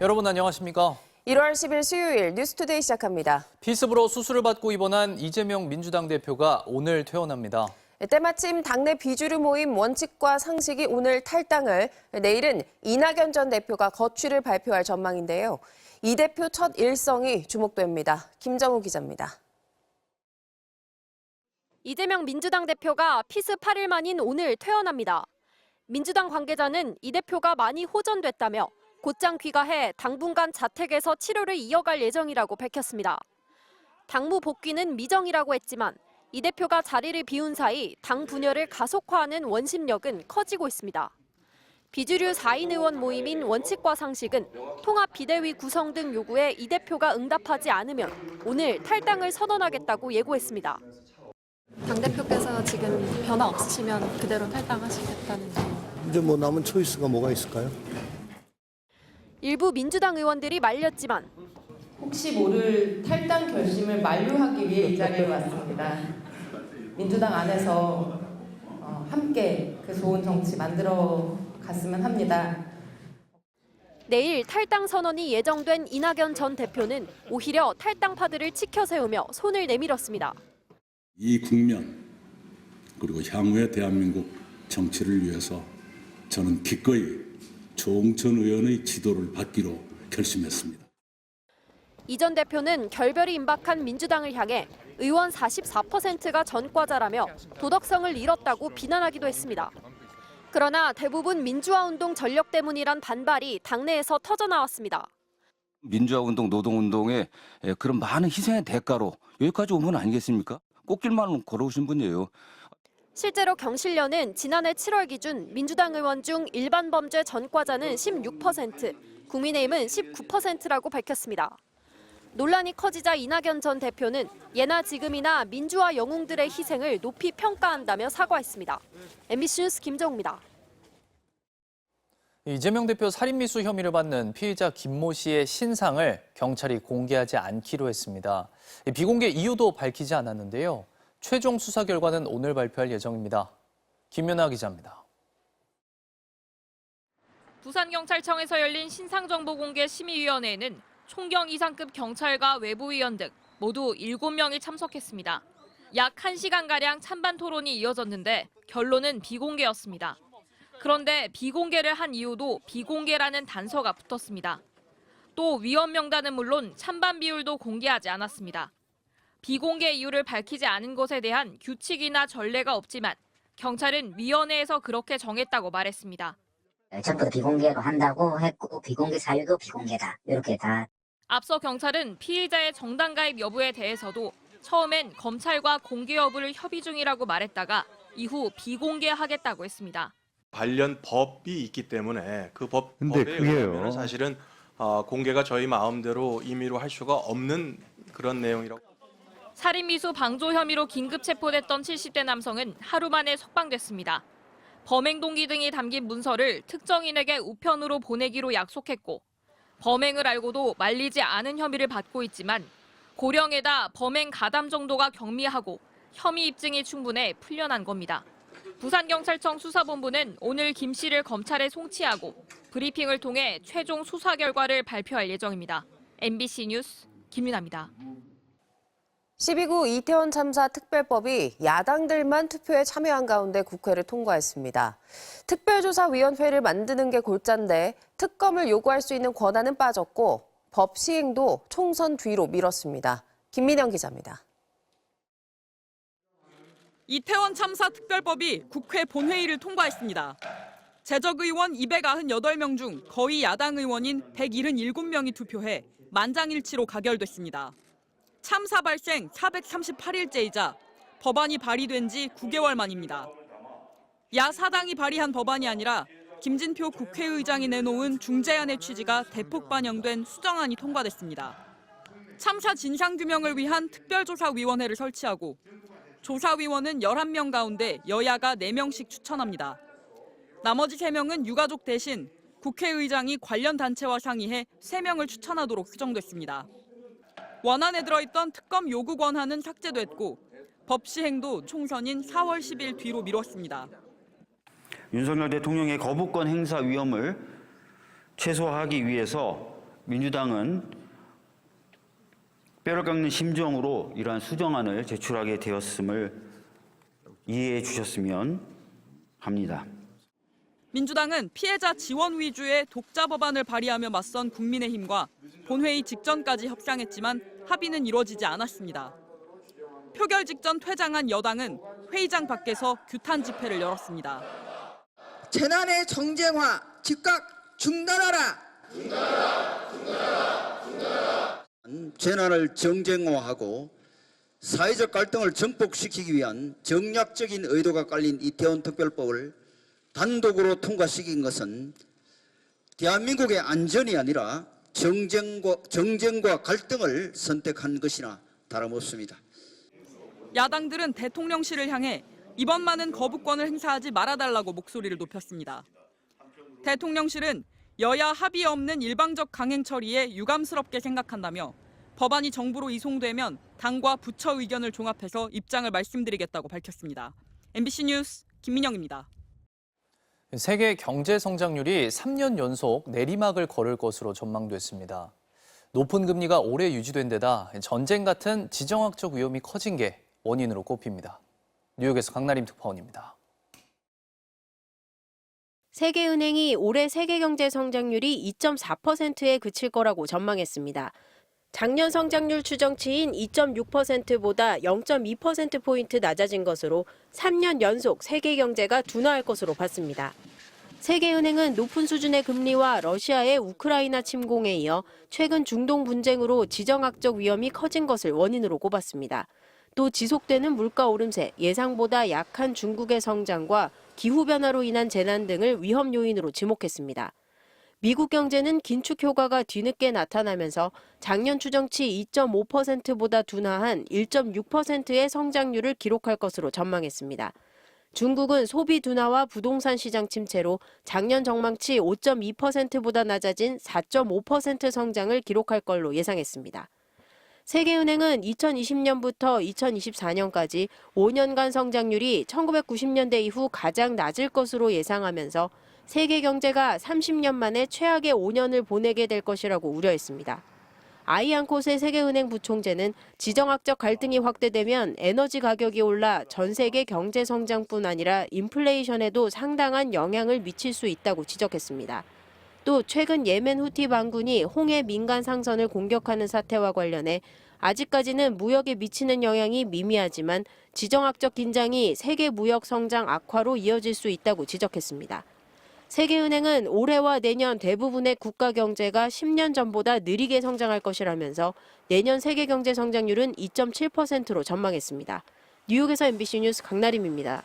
여러분 안녕하십니까? 1월 10일 수요일 뉴스투데이 시작합니다. 피습으로 수술을 받고 입원한 이재명 민주당 대표가 오늘 퇴원합니다. 때마침 당내 비주류 모임 원칙과 상식이 오늘 탈당을, 내일은 이낙연 전 대표가 거취를 발표할 전망인데요. 이 대표 첫 일성이 주목됩니다. 김정우 기자입니다. 이재명 민주당 대표가 피습 8일 만인 오늘 퇴원합니다. 민주당 관계자는 이 대표가 많이 호전됐다며 곧장 귀가해 당분간 자택에서 치료를 이어갈 예정이라고 밝혔습니다. 당무 복귀는 미정이라고 했지만 이 대표가 자리를 비운 사이 당 분열을 가속화하는 원심력은 커지고 있습니다. 비주류 4인 의원 모임인 원칙과 상식은 통합 비대위 구성 등 요구에 이 대표가 응답하지 않으면 오늘 탈당을 선언하겠다고 예고했습니다. 당대표께서 지금 변화 없으시면 그대로 탈당하시겠다는 점. 이제 뭐 남은 초이스가 뭐가 있을까요? 일부 민주당 의원들이 말렸지만 혹시 모를 탈당 결심을 만류하기 위해 이 자리에 왔습니다. 민주당 안에서 함께 그 좋은 정치 만들어 갔으면 합니다. 내일 탈당 선언이 예정된 이낙연 전 대표는 오히려 탈당파들을 치켜 세우며 손을 내밀었습니다. 이 국면 그리고 향후의 대한민국 정치를 위해서 저는 기꺼이 조홍천 의원의 지도를 받기로 결심했습니다. 이 전 대표는 결별이 임박한 민주당을 향해 의원 44%가 전과자라며 도덕성을 잃었다고 비난하기도 했습니다. 그러나 대부분 민주화운동 전력 때문이란 반발이 당내에서 터져나왔습니다. 민주화운동, 노동운동의 그런 많은 희생의 대가로 여기까지 온 건 아니겠습니까? 꽃길만 걸어오신 분이에요. 실제로 경실련은 지난해 7월 기준 민주당 의원 중 일반 범죄 전과자는 16%, 국민의힘은 19%라고 밝혔습니다. 논란이 커지자 이낙연 전 대표는 예나 지금이나 민주화 영웅들의 희생을 높이 평가한다며 사과했습니다. MBC 뉴스 김정우입니다. 이재명 대표 살인미수 혐의를 받는 피의자 김모 씨의 신상을 경찰이 공개하지 않기로 했습니다. 비공개 이유도 밝히지 않았는데요. 최종 수사 결과는 오늘 발표할 예정입니다. 김연아 기자입니다. 부산경찰청에서 열린 신상정보공개심의위원회에는 총경 이상급 경찰과 외부위원 등 모두 7명이 참석했습니다. 약 1시간가량 찬반 토론이 이어졌는데 결론은 비공개였습니다. 그런데 비공개를 한 이유도 비공개라는 단서가 붙었습니다. 또 위원 명단은 물론 찬반 비율도 공개하지 않았습니다. 비공개 이유를 밝히지 않은 것에 대한 규칙이나 전례가 없지만 경찰은 위원회에서 그렇게 정했다고 말했습니다. 전부 비공개로 한다고 했고 비공개 사유도 비공개다. 이렇게 다. 앞서 경찰은 피의자의 정당 가입 여부에 대해서도 처음엔 검찰과 공개 여부를 협의 중이라고 말했다가 이후 비공개하겠다고 했습니다. 관련 법이 있기 때문에 그 법에 의하면 사실은 공개가 저희 마음대로 임의로 할 수가 없는 그런 내용이라고. 살인미수 방조 혐의로 긴급 체포됐던 70대 남성은 하루 만에 석방됐습니다. 범행 동기 등이 담긴 문서를 특정인에게 우편으로 보내기로 약속했고 범행을 알고도 말리지 않은 혐의를 받고 있지만 고령에다 범행 가담 정도가 경미하고 혐의 입증이 충분해 풀려난 겁니다. 부산경찰청 수사본부는 오늘 김 씨를 검찰에 송치하고 브리핑을 통해 최종 수사 결과를 발표할 예정입니다. MBC 뉴스 김윤아입니다. 12구 이태원 참사 특별법이 야당들만 투표에 참여한 가운데 국회를 통과했습니다. 특별조사위원회를 만드는 게 골자인데 특검을 요구할 수 있는 권한은 빠졌고 법 시행도 총선 뒤로 미뤘습니다. 김민영 기자입니다. 이태원 참사 특별법이 국회 본회의를 통과했습니다. 재적의원 298명 중 거의 야당 의원인 177명이 투표해 만장일치로 가결됐습니다. 참사 발생 438일째이자 법안이 발의된 지 9개월 만입니다. 야사당이 발의한 법안이 아니라 김진표 국회의장이 내놓은 중재안의 취지가 대폭 반영된 수정안이 통과됐습니다. 참사 진상규명을 위한 특별조사위원회를 설치하고 조사위원은 11명 가운데 여야가 4명씩 추천합니다. 나머지 3명은 유가족 대신 국회의장이 관련 단체와 상의해 3명을 추천하도록 규정됐습니다. 원안에 들어있던 특검 요구 권한은 삭제됐고 법 시행도 총선인 4월 10일 뒤로 미뤘습니다. 윤석열 대통령의 거부권 행사 위험을 최소화하기 위해서 민주당은 뼈를 깎는 심정으로 이러한 수정안을 제출하게 되었음을 이해해 주셨으면 합니다. 민주당은 피해자 지원 위주의 독자 법안을 발의하며 맞선 국민의힘과 본회의 직전까지 협상했지만 합의는 이루어지지 않았습니다. 표결 직전 퇴장한 여당은 회의장 밖에서 규탄 집회를 열었습니다. 재난의 정쟁화 즉각 중단하라. 재난을 정쟁화하고 사회적 갈등을 증폭시키기 위한 정략적인 의도가 깔린 이태원 특별법을 단독으로 통과시킨 것은 대한민국의 안전이 아니라 정쟁과 갈등을 선택한 것이나 다름없습니다. 야당들은 대통령실을 향해 이번만은 거부권을 행사하지 말아달라고 목소리를 높였습니다. 대통령실은 여야 합의 없는 일방적 강행 처리에 유감스럽게 생각한다며 법안이 정부로 이송되면 당과 부처 의견을 종합해서 입장을 말씀드리겠다고 밝혔습니다. MBC 뉴스 김민영입니다. 세계 경제 성장률이 3년 연속 내리막을 걸을 것으로 전망됐습니다. 높은 금리가 오래 유지된 데다 전쟁 같은 지정학적 위험이 커진 게 원인으로 꼽힙니다. 뉴욕에서 강나림 특파원입니다. 세계은행이 올해 세계 경제 성장률이 2.4%에 그칠 거라고 전망했습니다. 작년 성장률 추정치인 2.6%보다 0.2%포인트 낮아진 것으로 3년 연속 세계 경제가 둔화할 것으로 봤습니다. 세계은행은 높은 수준의 금리와 러시아의 우크라이나 침공에 이어 최근 중동 분쟁으로 지정학적 위험이 커진 것을 원인으로 꼽았습니다. 또 지속되는 물가 오름세, 예상보다 약한 중국의 성장과 기후변화로 인한 재난 등을 위험 요인으로 지목했습니다. 미국 경제는 긴축 효과가 뒤늦게 나타나면서 작년 추정치 2.5%보다 둔화한 1.6%의 성장률을 기록할 것으로 전망했습니다. 중국은 소비 둔화와 부동산 시장 침체로 작년 전망치 5.2%보다 낮아진 4.5% 성장을 기록할 걸로 예상했습니다. 세계은행은 2020년부터 2024년까지 5년간 성장률이 1990년대 이후 가장 낮을 것으로 예상하면서 세계 경제가 30년 만에 최악의 5년을 보내게 될 것이라고 우려했습니다. 아이안 콧의 세계은행 부총재는 지정학적 갈등이 확대되면 에너지 가격이 올라 전 세계 경제 성장뿐 아니라 인플레이션에도 상당한 영향을 미칠 수 있다고 지적했습니다. 또 최근 예멘 후티 반군이 홍해 민간 상선을 공격하는 사태와 관련해 아직까지는 무역에 미치는 영향이 미미하지만 지정학적 긴장이 세계 무역 성장 악화로 이어질 수 있다고 지적했습니다. 세계은행은 올해와 내년 대부분의 국가 경제가 10년 전보다 느리게 성장할 것이라면서 내년 세계 경제 성장률은 2.7%로 전망했습니다. 뉴욕에서 MBC 뉴스 강나림입니다.